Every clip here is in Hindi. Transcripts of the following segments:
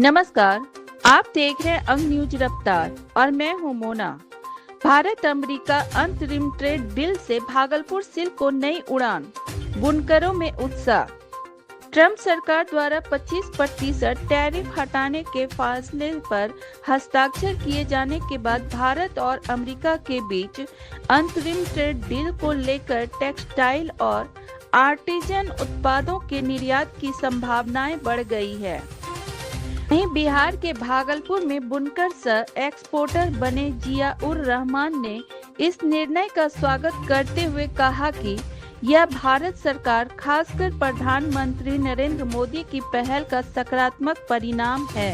नमस्कार, आप देख रहे हैं अंग न्यूज रफ्तार और मैं हूं मोना। भारत अमेरिका अंतरिम ट्रेड डील से भागलपुर सिल्क को नई उड़ान, बुनकरों में उत्साह। ट्रंप सरकार द्वारा 25% टैरिफ हटाने के फैसले पर हस्ताक्षर किए जाने के बाद भारत और अमेरिका के बीच अंतरिम ट्रेड डील को लेकर टेक्सटाइल और आर्टिजन उत्पादों के निर्यात की संभावनाएं बढ़ गई है। वहीं बिहार के भागलपुर में बुनकर सह एक्सपोर्टर बने जिया उर रहमान ने इस निर्णय का स्वागत करते हुए कहा कि यह भारत सरकार, खासकर प्रधानमंत्री नरेंद्र मोदी की पहल का सकारात्मक परिणाम है।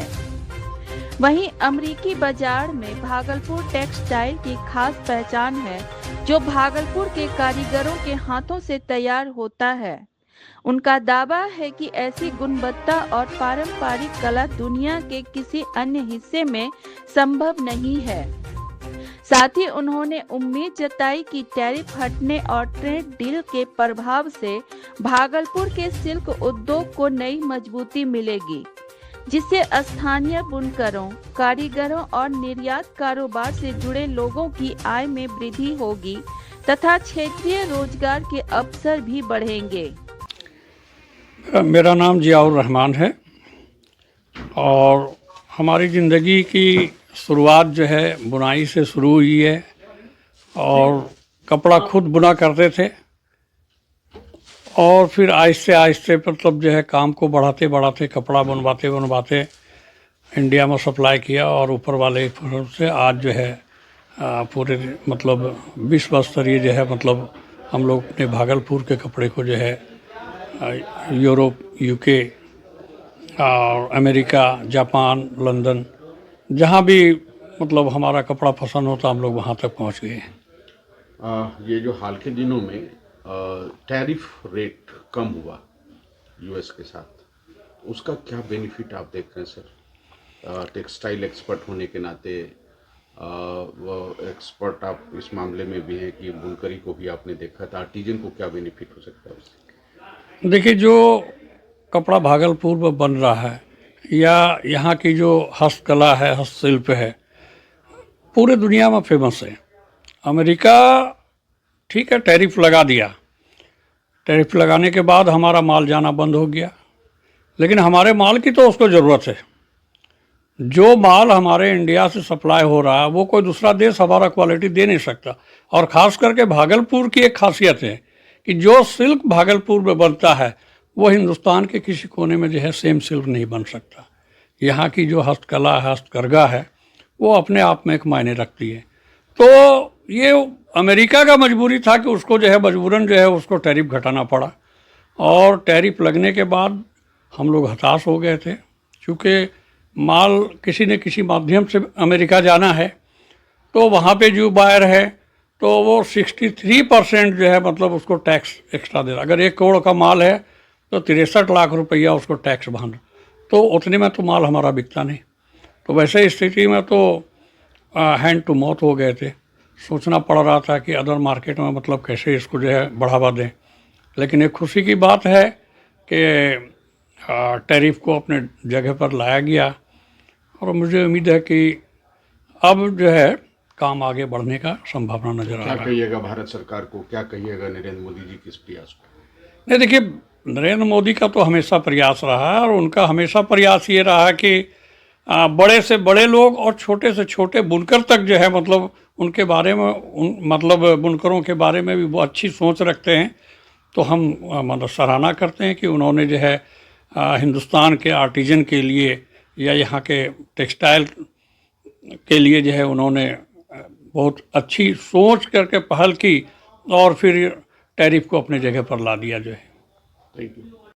वहीं अमेरिकी बाजार में भागलपुर टेक्सटाइल की खास पहचान है, जो भागलपुर के कारीगरों के हाथों से तैयार होता है। उनका दावा है कि ऐसी गुणवत्ता और पारंपरिक कला दुनिया के किसी अन्य हिस्से में संभव नहीं है। साथ ही उन्होंने उम्मीद जताई कि टैरिफ हटने और ट्रेड डील के प्रभाव से भागलपुर के सिल्क उद्योग को नई मजबूती मिलेगी, जिससे स्थानीय बुनकरों, कारीगरों और निर्यात कारोबार से जुड़े लोगों की आय में वृद्धि होगी तथा क्षेत्रीय रोजगार के अवसर भी बढ़ेंगे। मेरा नाम जिया उर रहमान है और हमारी ज़िंदगी की शुरुआत जो है बुनाई से शुरू हुई है और कपड़ा खुद बुना करते थे और फिर आहिस्ते आहिस्ते मतलब जो है काम को बढ़ाते बढ़ाते कपड़ा बनवाते इंडिया में सप्लाई किया और ऊपर वाले से आज जो है पूरे मतलब विश्व स्तरीय जो है मतलब हम लोग अपने भागलपुर के कपड़े को जो है यूरोप, यूके और अमेरिका, जापान, लंदन, जहाँ भी मतलब हमारा कपड़ा पसंद होता हम लोग वहाँ तक पहुँच गए हैं। ये जो हाल के दिनों में टैरिफ रेट कम हुआ यूएस के साथ, उसका क्या बेनिफिट आप देख रहे हैं सर? टेक्सटाइल एक्सपर्ट होने के नाते वो एक्सपर्ट आप इस मामले में भी हैं कि बुनकरी को भी आपने देखा था, आर्टिजन को क्या बेनिफिट हो सकता है उससे? देखिए, जो कपड़ा भागलपुर में बन रहा है या यहाँ की जो हस्तकला है, हस्तशिल्प है, पूरे दुनिया में फेमस है। अमेरिका ठीक है टैरिफ लगा दिया, टैरिफ लगाने के बाद हमारा माल जाना बंद हो गया, लेकिन हमारे माल की तो उसको ज़रूरत है। जो माल हमारे इंडिया से सप्लाई हो रहा है वो कोई दूसरा देश हमारा क्वालिटी दे नहीं सकता। और ख़ास करके भागलपुर की एक खासियत है कि जो सिल्क भागलपुर में बनता है वो हिंदुस्तान के किसी कोने में जो है सेम सिल्क नहीं बन सकता। यहाँ की जो हस्तकला है, हस्तकरघा है, वो अपने आप में एक मायने रखती है। तो ये अमेरिका का मजबूरी था कि उसको जो है मजबूरन जो है उसको टैरिफ घटाना पड़ा और टैरिफ लगने के बाद हम लोग हताश हो गए थे, क्योंकि माल किसी न किसी माध्यम से अमेरिका जाना है। तो वहाँ पे जो बायर है तो वो 63% जो है मतलब उसको टैक्स एक्स्ट्रा दे रहा। अगर 1 करोड़ का माल है तो 63 लाख रुपया उसको टैक्स भरना, तो उतने में तो माल हमारा बिकता नहीं। तो वैसे स्थिति में तो हैंड टू माउथ हो गए थे। सोचना पड़ रहा था कि अदर मार्केट में मतलब कैसे इसको जो है बढ़ावा दें। लेकिन एक खुशी की बात है कि टैरिफ को अपने जगह पर लाया गया और मुझे उम्मीद है कि अब जो है काम आगे बढ़ने का संभावना नजर आ रहा है। क्या कहिएगा भारत सरकार को, क्या कहिएगा नरेंद्र मोदी जी के इस प्रयास को? नहीं, देखिए, नरेंद्र मोदी का तो हमेशा प्रयास रहा है और उनका हमेशा प्रयास ये रहा है कि बड़े से बड़े लोग और छोटे से छोटे बुनकर तक जो है मतलब उनके बारे में मतलब बुनकरों के बारे में भी वो अच्छी सोच रखते हैं। तो हम मतलब सराहना करते हैं कि उन्होंने जो है हिंदुस्तान के आर्टिजन के लिए या यहाँ के टेक्सटाइल के लिए जो है उन्होंने बहुत अच्छी सोच करके पहल की और फिर टैरिफ को अपने जगह पर ला दिया जो है। Thank you.